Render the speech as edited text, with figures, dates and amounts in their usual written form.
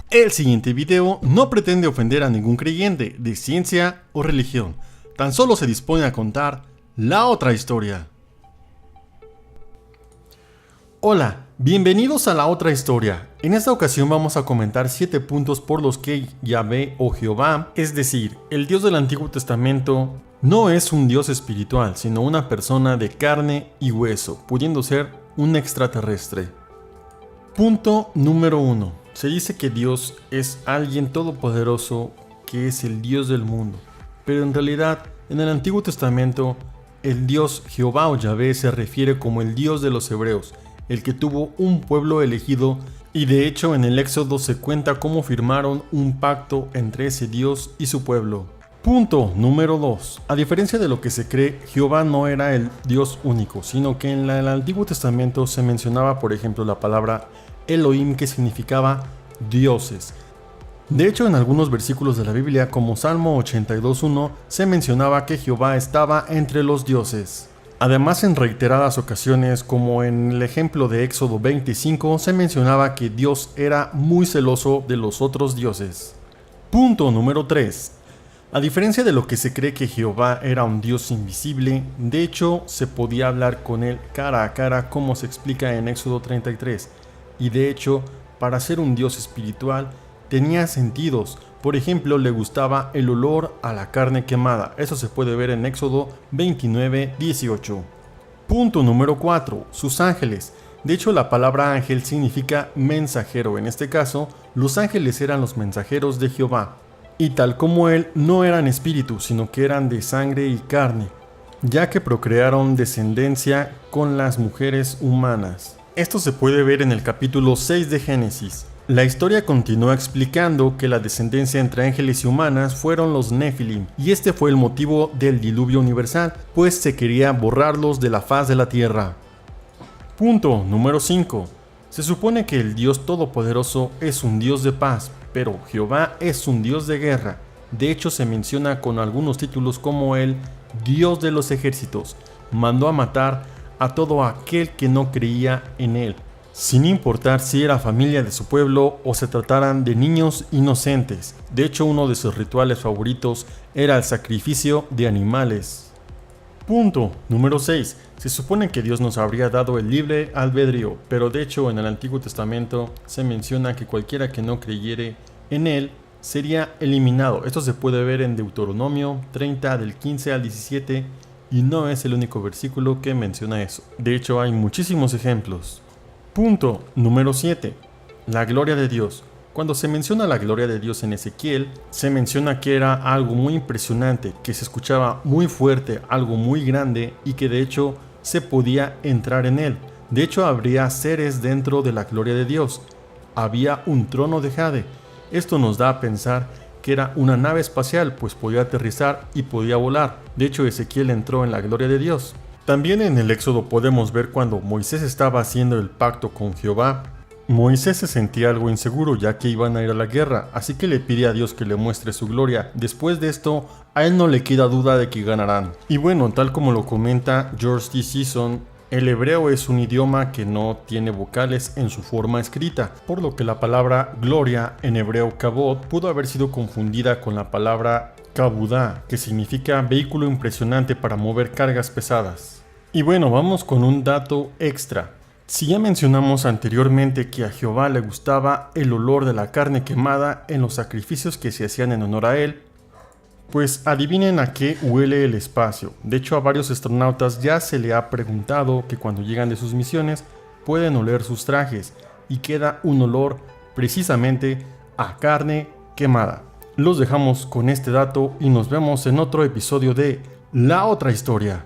El siguiente video no pretende ofender a ningún creyente de ciencia o religión, tan solo se dispone a contar la otra historia. Hola, bienvenidos a la otra historia. En esta ocasión vamos a comentar 7 puntos por los que Yahvé o Jehová, es decir, el Dios del Antiguo Testamento, no es un Dios espiritual, sino una persona de carne y hueso, pudiendo ser un extraterrestre. Punto número 1. Se dice que Dios es alguien todopoderoso, que es el Dios del mundo. Pero en realidad, en el Antiguo Testamento, el Dios Jehová o Yahvé se refiere como el Dios de los hebreos, el que tuvo un pueblo elegido, y de hecho en el Éxodo se cuenta cómo firmaron un pacto entre ese Dios y su pueblo. Punto número 2. A diferencia de lo que se cree, Jehová no era el Dios único, sino que en el Antiguo Testamento se mencionaba, por ejemplo, la palabra Elohim, que significaba dioses. De hecho, en algunos versículos de la Biblia, como Salmo 82:1, se mencionaba que Jehová estaba entre los dioses. Además, en reiteradas ocasiones, como en el ejemplo de Éxodo 25, se mencionaba que Dios era muy celoso de los otros dioses. Punto número 3. A diferencia de lo que se cree que Jehová era un Dios invisible, de hecho, se podía hablar con él cara a cara, como se explica en Éxodo 33. Y de hecho, para ser un Dios espiritual, tenía sentidos. Por ejemplo, le gustaba el olor a la carne quemada. Eso se puede ver en Éxodo 29:18. Punto número 4. Sus ángeles. De hecho, la palabra ángel significa mensajero. En este caso, los ángeles eran los mensajeros de Jehová. Y tal como él, no eran espíritus, sino que eran de sangre y carne, ya que procrearon descendencia con las mujeres humanas. Esto se puede ver en el capítulo 6 de Génesis. La historia continúa explicando que la descendencia entre ángeles y humanas fueron los Nefilim, y este fue el motivo del diluvio universal, pues se quería borrarlos de la faz de la tierra. Punto número 5. Se supone que el Dios Todopoderoso es un Dios de paz, pero Jehová es un Dios de guerra. De hecho, se menciona con algunos títulos como el Dios de los ejércitos. Mandó a matar a todo aquel que no creía en él, sin importar si era familia de su pueblo o se trataran de niños inocentes. De hecho, uno de sus rituales favoritos era el sacrificio de animales. Punto número 6. Se supone que Dios nos habría dado el libre albedrío, pero de hecho en el Antiguo Testamento se menciona que cualquiera que no creyere en él sería eliminado. Esto se puede ver en Deuteronomio 30 del 15 al 17 y no es el único versículo que menciona eso. De hecho hay muchísimos ejemplos. Punto número 7. La gloria de Dios. Cuando se menciona la gloria de Dios en Ezequiel, se menciona que era algo muy impresionante, que se escuchaba muy fuerte, algo muy grande y que de hecho se podía entrar en él. De hecho, habría seres dentro de la gloria de Dios. Había un trono de jade. Esto nos da a pensar que era una nave espacial, pues podía aterrizar y podía volar. De hecho, Ezequiel entró en la gloria de Dios. También en el Éxodo podemos ver cuando Moisés estaba haciendo el pacto con Jehová. Moisés se sentía algo inseguro ya que iban a ir a la guerra, así que le pide a Dios que le muestre su gloria. Después de esto, a él no le queda duda de que ganarán. Y bueno, tal como lo comenta George T. Season, el hebreo es un idioma que no tiene vocales en su forma escrita, por lo que la palabra gloria en hebreo kabod pudo haber sido confundida con la palabra kabudá, que significa vehículo impresionante para mover cargas pesadas. Y bueno, vamos con un dato extra. Si ya mencionamos anteriormente que a Jehová le gustaba el olor de la carne quemada en los sacrificios que se hacían en honor a él, pues adivinen a qué huele el espacio. De hecho, a varios astronautas ya se le ha preguntado que cuando llegan de sus misiones pueden oler sus trajes y queda un olor precisamente a carne quemada. Los dejamos con este dato y nos vemos en otro episodio de La Otra Historia.